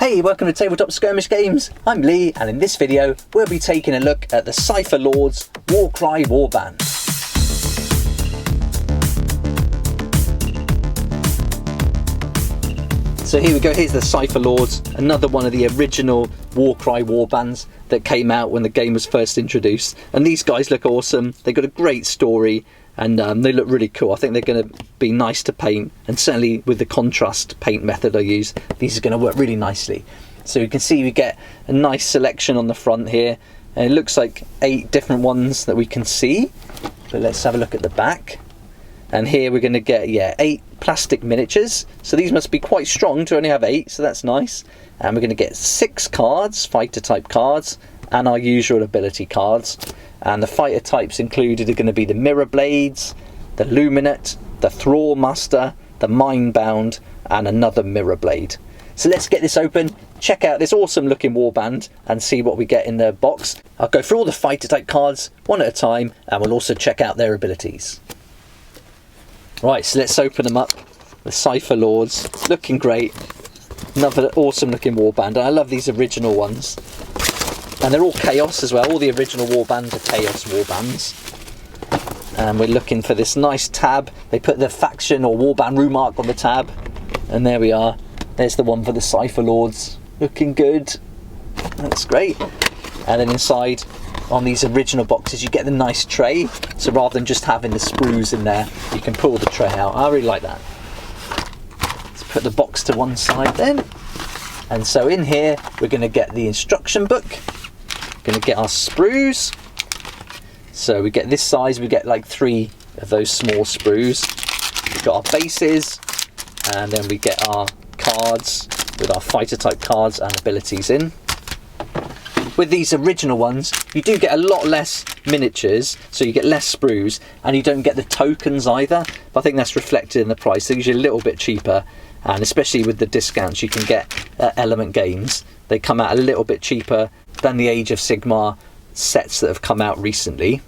Hey, welcome to Tabletop Skirmish Games. I'm Lee, and in this video we'll be taking a look at the Cypher Lord's Warcry Warband. So here we go, here's the Cypher Lords, another one of the original Warcry Warbands that came out when the game was first introduced. And these guys look awesome, they've got a great story, and they look really cool. I think they're going to be nice to paint, and certainly with the contrast paint method I use, these are going to work really nicely. So you can see we get a nice selection on the front here, and it looks like 8 different ones that we can see. But let's have a look at the back. And here we're going to get 8 plastic miniatures, so these must be quite strong to only have 8, so that's nice. And we're going to get 6 cards, fighter type cards, and our usual ability cards. And the fighter types included are going to be the Mirror Blades, the Luminance, the Thrall Master, the Mindbound, and another Mirror Blade. So let's get this open, check out this awesome looking warband and see what we get in the box. I'll go through all the fighter type cards one at a time, and we'll also check out their abilities. Right, so let's open them up. The Cypher Lords, looking great. Another awesome looking warband, and I love these original ones. And they're all chaos as well. All the original warbands are chaos warbands. And we're looking for this nice tab. They put the faction or warband rune mark on the tab. And there we are. There's the one for the Cypher Lords. Looking good. That's great. And then inside, on these original boxes, you get the nice tray. So rather than just having the sprues in there, you can pull the tray out. I really like that. Let's put the box to one side then. And so in here, we're going to get the instruction book. Going to get our sprues. So we get this size, we get like 3 of those small sprues. We've got our bases, and then we get our cards with our fighter type cards and abilities in. With these original ones, you do get a lot less miniatures, so you get less sprues, and you don't get the tokens either, but I think that's reflected in the price. They're usually a little bit cheaper, and especially with the discounts you can get at Element Games, they come out a little bit cheaper than the Age of Sigmar sets that have come out recently.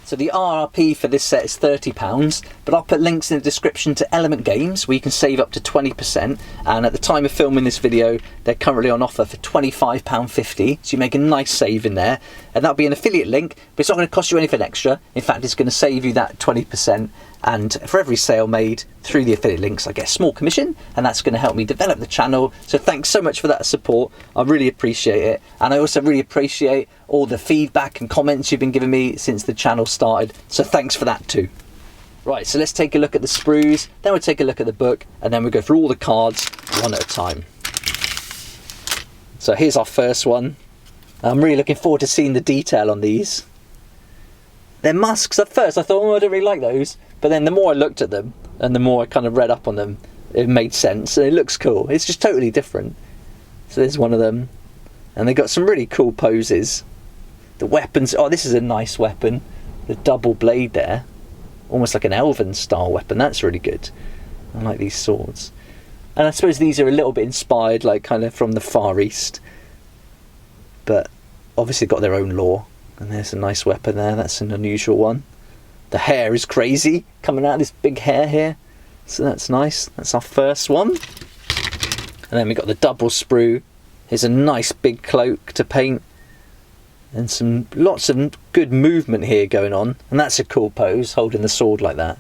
So the RRP for this set is £30, but I'll put links in the description to Element Games where you can save up to 20%, and at the time of filming this video they're currently on offer for £25.50, so you make a nice save in there, and that'll be an affiliate link, but it's not going to cost you anything extra. In fact, it's going to save you that 20%, and for every sale made through the affiliate links I get a small commission, and that's going to help me develop the channel. So thanks so much for that support, I really appreciate it, and I also really appreciate all the feedback and comments you've been giving me since the channel started, so thanks for that too. Right, so let's take a look at the sprues, then we'll take a look at the book, and then we'll go through all the cards one at a time. So here's our first one. I'm really looking forward to seeing the detail on these. They're musks. At first I thought, oh, I don't really like those, but then the more I looked at them and the more I kind of read up on them, it made sense, and it looks cool. It's just totally different. So there's one of them, and they got some really cool poses. The weapons, oh, this is a nice weapon. The double blade there, almost like an elven style weapon. That's really good. I like these swords, and I suppose these are a little bit inspired, like kind of from the Far East, but obviously got their own lore. And there's a nice weapon there. That's an unusual one. The hair is crazy, coming out of this big hair here, so that's nice. That's our first one. And then we got the double sprue. Here's a nice big cloak to paint, and lots of good movement here going on, and that's a cool pose, holding the sword like that.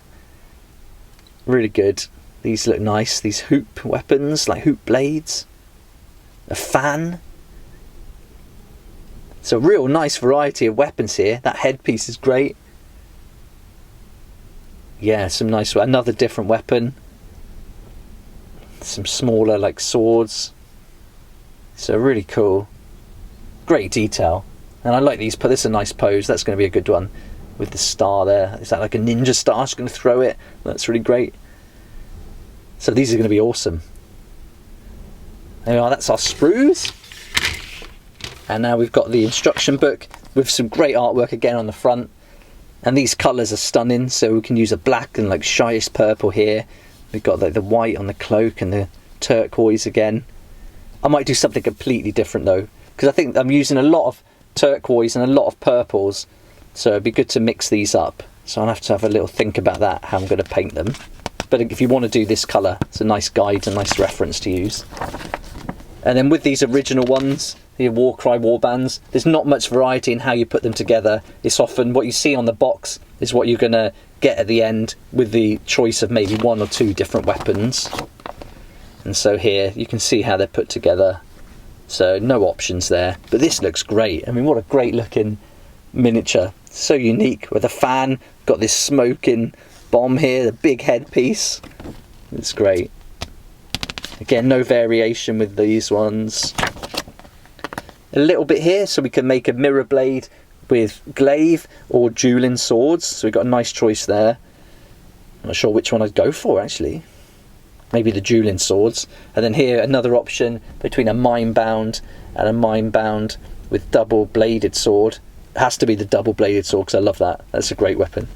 Really good. These look nice, these hoop weapons, like hoop blades. A fan. So real nice variety of weapons here. That headpiece is great. Yeah, some nice, another different weapon. Some smaller like swords. So really cool. Great detail. And I like these, but this is a nice pose. That's going to be a good one with the star there. Is that like a ninja star? She's going to throw it. That's really great. So these are going to be awesome. There we are, that's our sprues. And now we've got the instruction book with some great artwork again on the front. And these colours are stunning, so we can use a black and like shyest purple here. We've got like the white on the cloak and the turquoise again. I might do something completely different though, because I think I'm using a lot of turquoise and a lot of purples, so it'd be good to mix these up. So I'll have to have a little think about that, how I'm going to paint them. But if you want to do this colour, it's a nice guide, a nice reference to use. And then with these original ones, the Warcry Warbands, there's not much variety in how you put them together. It's often what you see on the box is what you're going to get at the end, with the choice of maybe 1 or 2 different weapons. And so here you can see how they're put together. So no options there, but this looks great. I mean, what a great looking miniature. So unique with a fan, got this smoking bomb here, the big headpiece. It's great. Again, no variation with these ones. A little bit here, so we can make a mirror blade with glaive or dueling swords. So we've got a nice choice there. I'm not sure which one I'd go for, actually. Maybe the dueling swords. And then here, another option between a mine-bound and a mine-bound with double-bladed sword. It has to be the double-bladed sword, because I love that. That's a great weapon.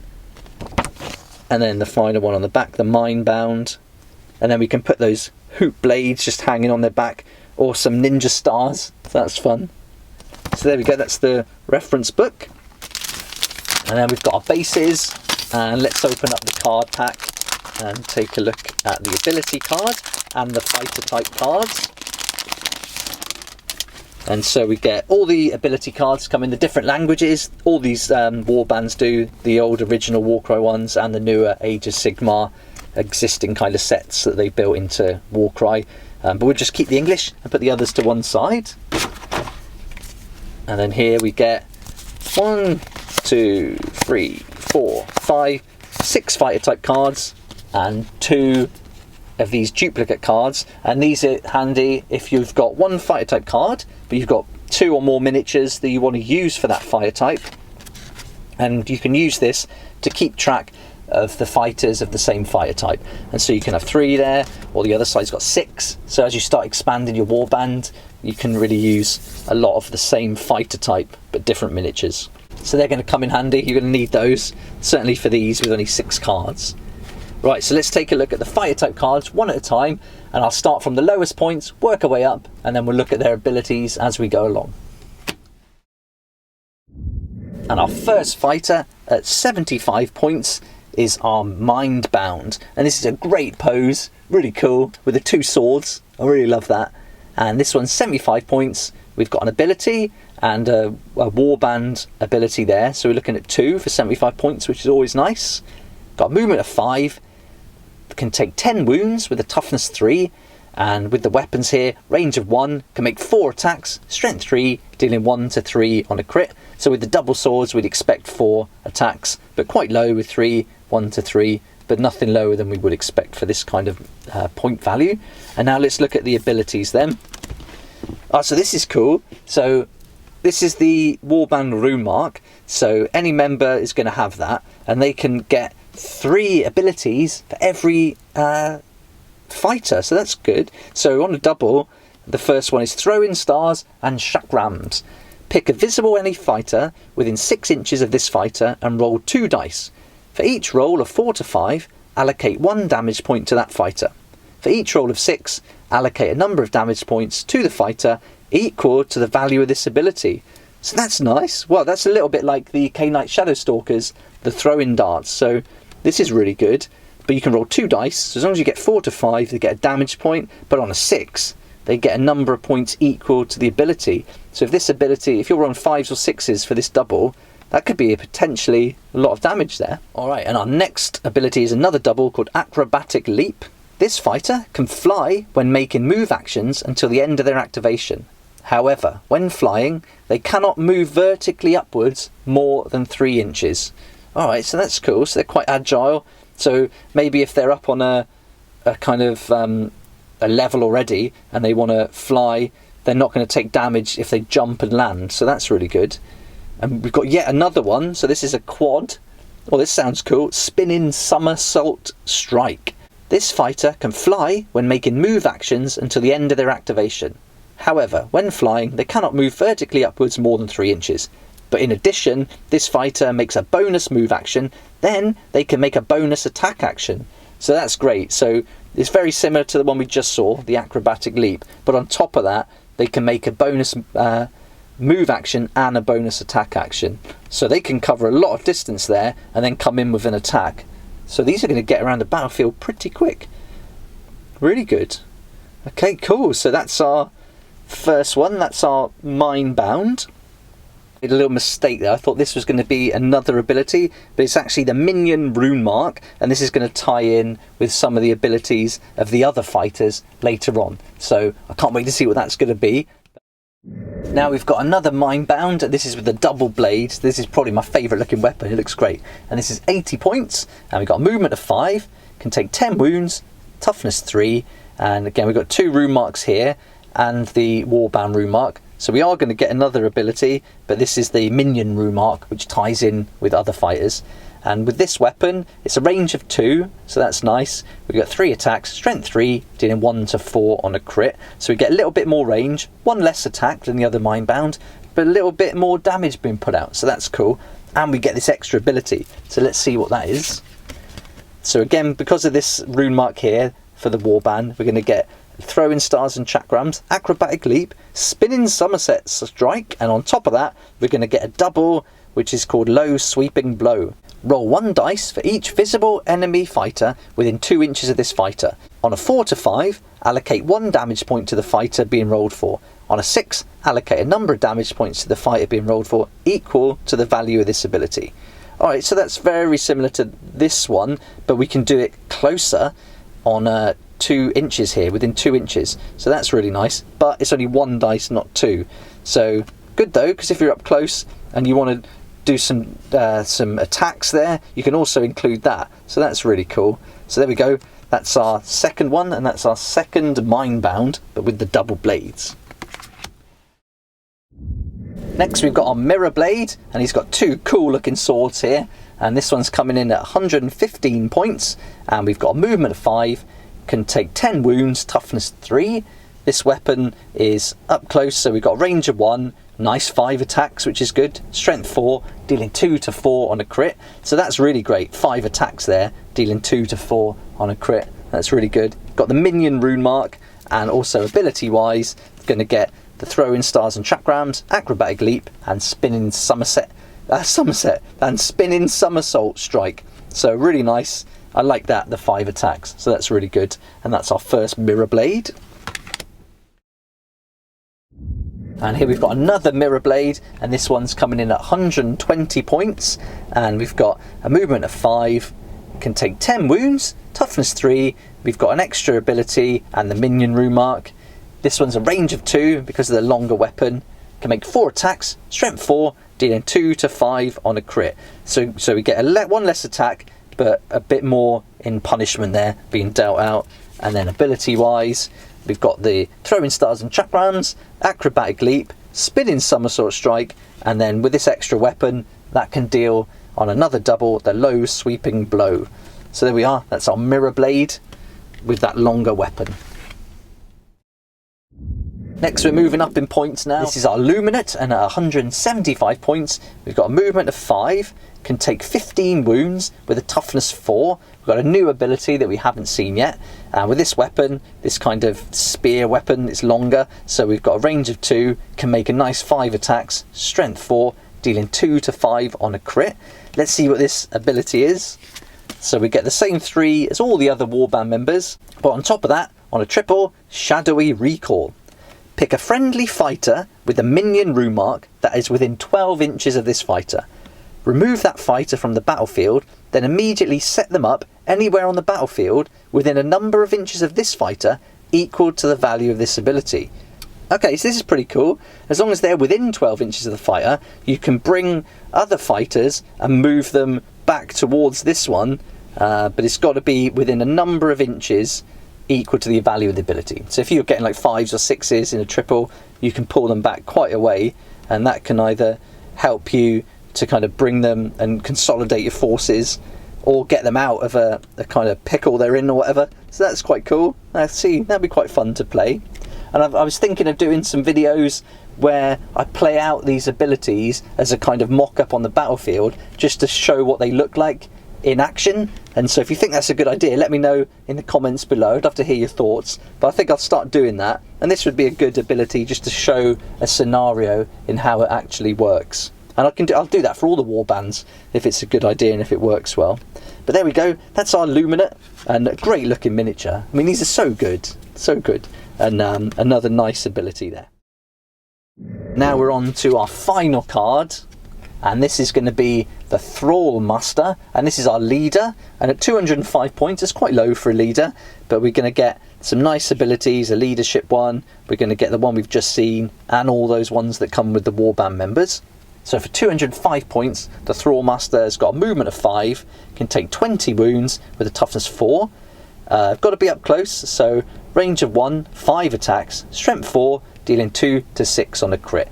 And then the final one on the back, the mine-bound. And then we can put those hoop blades just hanging on their back, or some ninja stars. So that's fun. So there we go, that's the reference book. And then we've got our bases, and let's open up the card pack and take a look at the ability card and the fighter type cards. And so we get all the ability cards come in the different languages. All these warbands do, the old original Warcry ones and the newer Age of Sigmar existing kind of sets that they built into Warcry. But we'll just keep the English and put the others to one side. And then here we get 1, 2, 3, 4, 5, 6 fighter type cards and 2 of these duplicate cards. And these are handy if you've got 1 fighter type card, but you've got 2 or more miniatures that you want to use for that fighter type. And you can use this to keep track of the fighters of the same fighter type. And so you can have 3 there, or the other side's got 6. So as you start expanding your warband, you can really use a lot of the same fighter type but different miniatures. So they're going to come in handy. You're going to need those, certainly for these with only 6 cards. Right, so let's take a look at the fighter type cards one at a time, and I'll start from the lowest points, work our way up, and then we'll look at their abilities as we go along. And our first fighter at 75 points is our Mindbound, and this is a great pose, really cool, with the 2 swords. I really love that. And this one's 75 points. We've got an ability and a warband ability there, so we're looking at 2 for 75 points, which is always nice. Got a movement of 5, can take 10 wounds with a toughness 3, and with the weapons here, range of 1, can make 4 attacks, strength 3, dealing 1 to 3 on a crit. So with the double swords we'd expect 4 attacks, but quite low with 3, 1 to 3, but nothing lower than we would expect for this kind of point value. And now let's look at the abilities then. So this is cool. So this is the Warband rune mark, so any member is going to have that, and they can get 3 abilities for every fighter, so that's good. So on a double, the first one is throw in stars and chakrams. Pick a visible enemy fighter within 6 inches of this fighter and roll 2 dice. For each roll of 4 to 5, allocate 1 damage point to that fighter. For each roll of 6, allocate a number of damage points to the fighter equal to the value of this ability. So that's nice. Well, that's a little bit like the K-Knight Shadowstalkers, the throw-in darts. So this is really good. But you can roll 2 dice. So as long as you get 4 to 5, they get a damage point. But on a 6, they get a number of points equal to the ability. So if this ability, if you're on 5s or 6s for this double, that could be potentially a lot of damage there. Alright, and our next ability is another double called Acrobatic Leap. This fighter can fly when making move actions until the end of their activation. However, when flying, they cannot move vertically upwards more than 3 inches. Alright, so that's cool. So they're quite agile. So maybe if they're up on a kind of a level already and they want to fly, they're not going to take damage if they jump and land. So that's really good. And we've got yet another one. So this is a quad. Oh, this sounds cool. Spinning Somersault Strike. This fighter can fly when making move actions until the end of their activation. However, when flying, they cannot move vertically upwards more than 3 inches. But in addition, this fighter makes a bonus move action, then they can make a bonus attack action. So that's great. So it's very similar to the one we just saw, the Acrobatic Leap. But on top of that, they can make a bonus move action and a bonus attack action. So they can cover a lot of distance there and then come in with an attack. So these are going to get around the battlefield pretty quick. Really good. Okay, cool. So that's our First one, that's our Mind Bound. Made a little mistake there. I thought this was going to be another ability, but it's actually the Minion Rune Mark, and this is going to tie in with some of the abilities of the other fighters later on. So I can't wait to see what that's going to be. Now we've got another Mind Bound. This is with the double blade. This is probably my favourite looking weapon. It looks great. And this is 80 points, and we've got a movement of 5, can take 10 wounds, toughness 3, and again we've got 2 rune marks here, and the Warband rune mark. So we are going to get another ability, but this is the Minion rune mark, which ties in with other fighters. And with this weapon, it's a range of 2, so that's nice. We've got 3 attacks, strength 3, dealing 1 to 4 on a crit. So we get a little bit more range, 1 less attack than the other Mind Bound, but a little bit more damage being put out, so that's cool. And we get this extra ability, so let's see what that is. So again, because of this rune mark here for the Warband, we're going to get Throwing Stars and Chakrams, Acrobatic Leap, Spinning Somerset Strike, and on top of that we're going to get a double, which is called Low Sweeping Blow. Roll 1 dice for each visible enemy fighter within 2 inches of this fighter. On a 4 to 5, allocate 1 damage point to the fighter being rolled for. On a 6, allocate a number of damage points to the fighter being rolled for equal to the value of this ability. Alright, so that's very similar to this one, but we can do it closer on 2 inches here, within 2 inches. So that's really nice, but it's only 1 dice, not 2. So good though, because if you're up close and you want to do some attacks there, you can also include that. So that's really cool. So there we go. That's our second one, and that's our second Mind Bound, but with the double blades. Next we've got our Mirror Blade, and he's got 2 cool looking swords here, and this one's coming in at 115 points, and we've got a movement of 5, can take 10 wounds, toughness 3. This weapon is up close, so we've got a range of 1, nice 5 attacks, which is good, strength 4, dealing 2 to 4 on a crit, so that's really great. 5 attacks there, dealing 2 to 4 on a crit, that's really good. Got the Minion rune mark, and also ability wise going to get the Throwing Stars and Chakrams, Acrobatic Leap, and Spinning Somerset and Spinning Somersault Strike. So really nice. I like that, the 5 attacks, so that's really good. And that's our first Mirror Blade. And here we've got another Mirror Blade, and this one's coming in at 120 points, and we've got a movement of 5, can take 10 wounds, toughness 3, we've got an extra ability and the Minion rune mark. This one's a range of 2 because of the longer weapon, can make 4 attacks, strength 4, dealing 2 to 5 on a crit. So we get 1 less attack, but a bit more in punishment there being dealt out. And then ability wise, we've got the Throwing Stars and Chakrams, Acrobatic Leap, Spinning Somersault Strike, and then with this extra weapon that can deal on another double, the Low Sweeping Blow. So there we are, that's our Mirror Blade with that longer weapon. Next we're moving up in points now. This is our Luminance, and at 175 points we've got a movement of 5, can take 15 wounds with a toughness 4. We've got a new ability that we haven't seen yet. With this weapon, this kind of spear weapon, it's longer, so we've got a range of 2, can make a nice 5 attacks, strength 4, dealing 2 to 5 on a crit. Let's see what this ability is. So we get the same 3 as all the other Warband members, but on top of that, on a triple, Shadowy Recall. Pick a friendly fighter with a Minion rune mark that is within 12 inches of this fighter. Remove that fighter from the battlefield, then immediately set them up anywhere on the battlefield within a number of inches of this fighter equal to the value of this ability. Okay, so this is pretty cool. As long as they're within 12 inches of the fighter, you can bring other fighters and move them back towards this one, but it's got to be within a number of inches equal to the value of the ability. So if you're getting like 5s or 6s in a triple, you can pull them back quite a way, and that can either help you to kind of bring them and consolidate your forces, or get them out of a kind of pickle they're in or whatever. So that's quite cool. I see, that'd be quite fun to play. And I was thinking of doing some videos where I play out these abilities as a kind of mock-up on the battlefield, just to show what they look like in action. And so if you think that's a good idea, let me know in the comments below. I'd love to hear your thoughts, but I think I'll start doing that, and this would be a good ability just to show a scenario in how it actually works. And I'll do that for all the warbands if it's a good idea and if it works well. But there we go, that's our Luminance, and a great looking miniature. I mean, these are so good, and another nice ability there. Now we're on to our final card, and this is going to be the Thrall Master, and this is our leader, and at 205 points, it's quite low for a leader, but we're going to get some nice abilities, a leadership one, we're going to get the one we've just seen, and all those ones that come with the Warband members. So for 205 points, the Thrall Master has got a movement of 5, can take 20 wounds with a toughness 4, got to be up close, so range of 1, 5 attacks, strength 4, dealing 2 to 6 on a crit.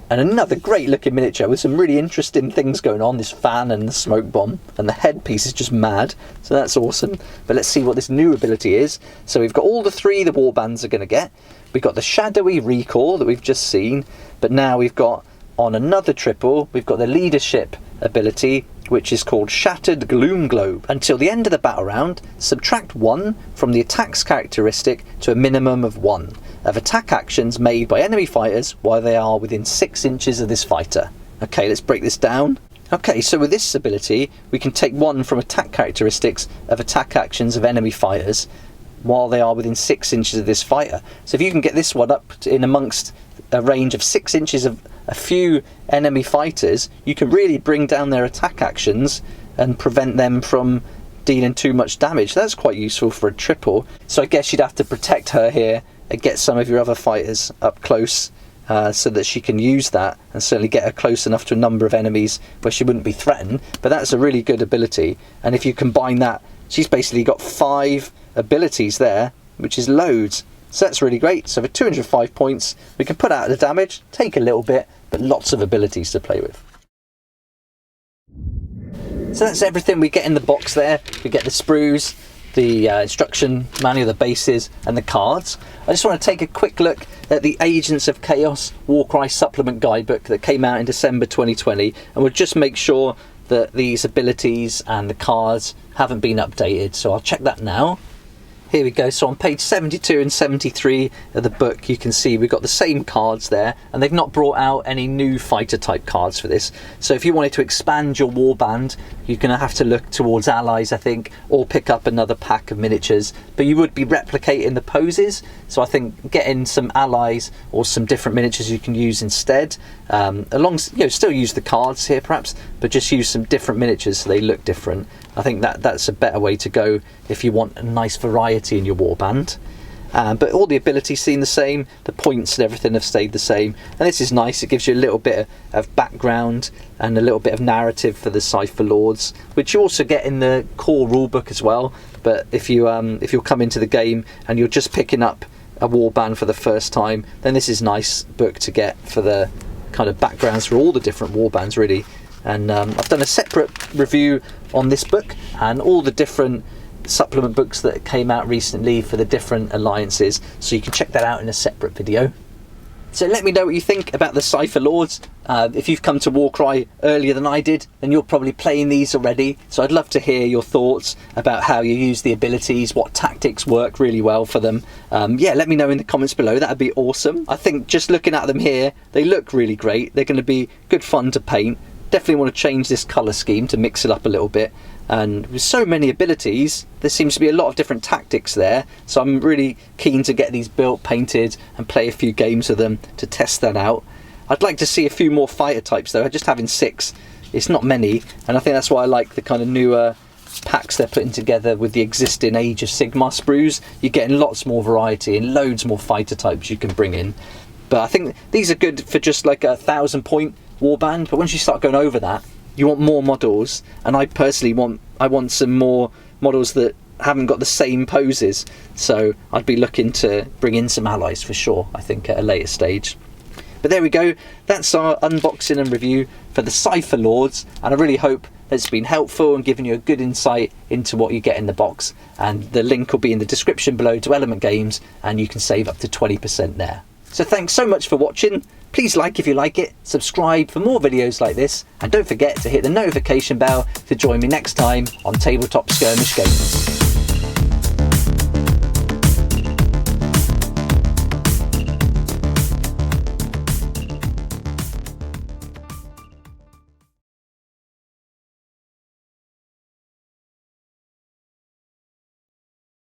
And another great looking miniature with some really interesting things going on, this fan and the smoke bomb, and the headpiece is just mad, so that's awesome. But let's see what this new ability is. So we've got all the 3 the warbands are going to get. We've got the shadowy recall that we've just seen, but now we've got, on another triple, we've got the leadership ability, which is called Shattered Gloom Globe. Until the end of the battle round, subtract 1 from the attack's characteristic to a minimum of 1 of attack actions made by enemy fighters while they are within 6 inches of this fighter. Okay, let's break this down. Okay, so with this ability, we can take 1 from attack characteristics of attack actions of enemy fighters while they are within 6 inches of this fighter. So if you can get this one up in amongst a range of 6 inches of a few enemy fighters, you can really bring down their attack actions and prevent them from dealing too much damage. That's quite useful for a triple. So I guess you'd have to protect her here and get some of your other fighters up close so that she can use that, and certainly get her close enough to a number of enemies where she wouldn't be threatened. But that's a really good ability, and if you combine that, she's basically got 5 abilities there, which is loads. So that's really great. So for 205 points, we can put out the damage, take a little bit, but lots of abilities to play with. So that's everything we get in the box there. We get the sprues, the instruction manual, the bases, and the cards. I just want to take a quick look at the Agents of Chaos Warcry supplement guidebook that came out in December 2020, and we'll just make sure that these abilities and the cards haven't been updated. So I'll check that now. Here we go. So on page 72 and 73 of the book, you can see we've got the same cards there, and they've not brought out any new fighter type cards for this. So if you wanted to expand your warband, you're going to have to look towards allies, I think, or pick up another pack of miniatures, but you would be replicating the poses. So I think getting some allies or some different miniatures you can use instead, still use the cards here perhaps, but just use some different miniatures so they look different. I think that's a better way to go if you want a nice variety in your warband. But all the abilities seem the same, the points and everything have stayed the same, and this is nice. It gives you a little bit of background and a little bit of narrative for the Cypher Lords, which you also get in the core rulebook as well. But if you'll come into the game and you're just picking up a warband for the first time, then this is a nice book to get for the kind of backgrounds for all the different warbands really. And I've done a separate review on this book and all the different supplement books that came out recently for the different alliances, so you can check that out in a separate video. So let me know what you think about the Cypher Lords. If you've come to Warcry earlier than I did, then you're probably playing these already, so I'd love to hear your thoughts about how you use the abilities, what tactics work really well for them. Yeah, let me know in the comments below, that'd be awesome. I think just looking at them here, they look really great. They're going to be good fun to paint. Definitely want to change this colour scheme to mix it up a little bit, and with so many abilities there seems to be a lot of different tactics there, so I'm really keen to get these built, painted and play a few games with them to test that out. I'd like to see a few more fighter types though. Just having 6, it's not many, and I think that's why I like the kind of newer packs they're putting together with the existing Age of Sigmar sprues. You're getting lots more variety and loads more fighter types you can bring in. But I think these are good for just like a 1,000-point warband, but once you start going over that, you want more models, and I personally want some more models that haven't got the same poses, so I'd be looking to bring in some allies for sure, I think, at a later stage. But there we go, that's our unboxing and review for the Cypher Lords, and I really hope it's been helpful and given you a good insight into what you get in the box, and the link will be in the description below to Element Games, and you can save up to 20% there. So thanks so much for watching. Please like if you like it, subscribe for more videos like this, and don't forget to hit the notification bell to join me next time on Tabletop Skirmish Games.